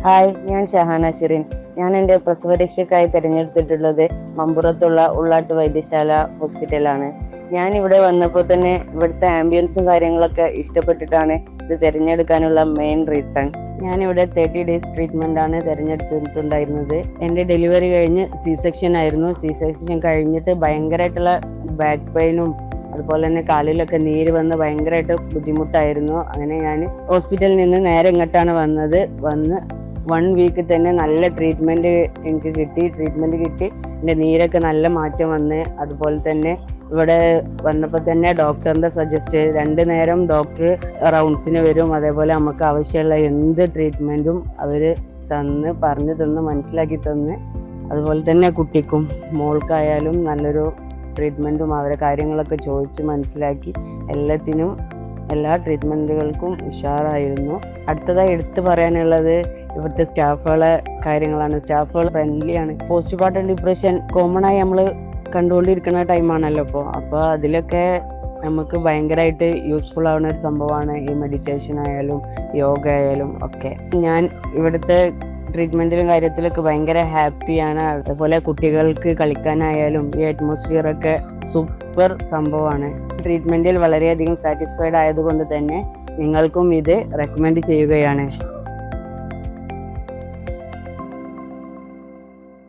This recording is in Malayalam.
ഹായ്, ഞാൻ ഷഹാന ഷിറിൻ. ഞാൻ എൻ്റെ പ്രസവരക്ഷയ്ക്കായി തിരഞ്ഞെടുത്തിട്ടുള്ളത് മമ്പുറത്തുള്ള ഉള്ളാട്ട് വൈദ്യശാല ഹോസ്പിറ്റലാണ്. ഞാൻ ഇവിടെ വന്നപ്പോൾ തന്നെ ഇവിടുത്തെ ആംബിയൻസും കാര്യങ്ങളൊക്കെ ഇഷ്ടപ്പെട്ടിട്ടാണ് ഇത് തിരഞ്ഞെടുക്കാനുള്ള മെയിൻ റീസൺ. ഞാനിവിടെ 30 ഡേയ്സ് ട്രീറ്റ്മെൻ്റ് ആണ് തിരഞ്ഞെടുത്തിട്ടുണ്ടായിരുന്നത്. എൻ്റെ ഡെലിവറി കഴിഞ്ഞ് C-സെക്ഷൻ ആയിരുന്നു. C-സെക്ഷൻ കഴിഞ്ഞിട്ട് ഭയങ്കരമായിട്ടുള്ള ബാക്ക് പെയിനും അതുപോലെ തന്നെ കാലിലൊക്കെ നീര് വന്ന് ഭയങ്കരമായിട്ട് ബുദ്ധിമുട്ടായിരുന്നു. അങ്ങനെ ഞാൻ ഹോസ്പിറ്റലിൽ നിന്ന് നേരെ ഇങ്ങോട്ടാണ് വന്ന് 1 വീക്ക് തന്നെ നല്ല ട്രീറ്റ്മെൻറ്റ് എനിക്ക് കിട്ടി. എൻ്റെ നീരൊക്കെ നല്ല മാറ്റം വന്ന്. അതുപോലെ തന്നെ ഇവിടെ വന്നപ്പോൾ തന്നെ ഡോക്ടറിൻ്റെ സജസ്റ്റ് 2 നേരം ഡോക്ടർ റൗണ്ട്സിന് വരും. അതേപോലെ നമുക്ക് ആവശ്യമുള്ള എന്ത് ട്രീറ്റ്മെൻറ്റും അവർ പറഞ്ഞു തന്ന് മനസ്സിലാക്കി തന്ന്. അതുപോലെ തന്നെ കുട്ടിക്കും മോൾക്കായാലും നല്ലൊരു ട്രീറ്റ്മെൻറ്റും അവരെ കാര്യങ്ങളൊക്കെ ചോദിച്ച് മനസ്സിലാക്കി എല്ലാ ട്രീറ്റ്മെൻറ്റുകൾക്കും ഉഷാറായിരുന്നു. അടുത്തതായി എടുത്തു പറയാനുള്ളത് ഇവിടുത്തെ സ്റ്റാഫുകളെ കാര്യങ്ങളാണ്. സ്റ്റാഫുകൾ ഫ്രണ്ട്ലിയാണ്. പോസ്റ്റ്മോർട്ടം ഡിപ്രഷൻ കോമണായി നമ്മൾ കണ്ടുകൊണ്ടിരിക്കുന്ന ടൈമാണല്ലോ അപ്പോൾ അതിലൊക്കെ നമുക്ക് ഭയങ്കരമായിട്ട് യൂസ്ഫുൾ ആവുന്ന ഒരു സംഭവമാണ് ഈ മെഡിറ്റേഷൻ ആയാലും യോഗ ആയാലും ഒക്കെ. ഞാൻ ഇവിടുത്തെ ട്രീറ്റ്മെൻറ്റിലും കാര്യത്തിലൊക്കെ ഭയങ്കര ഹാപ്പിയാണ്. അതുപോലെ കുട്ടികൾക്ക് കളിക്കാനായാലും ഈ അറ്റ്മോസ്ഫിയർ ഒക്കെ സൂപ്പർ സംഭവമാണ്. ട്രീറ്റ്മെൻറ്റിൽ വളരെയധികം സാറ്റിസ്ഫൈഡ് ആയതുകൊണ്ട് തന്നെ നിങ്ങൾക്കും ഇത് റെക്കമെൻഡ് ചെയ്യുകയാണ്.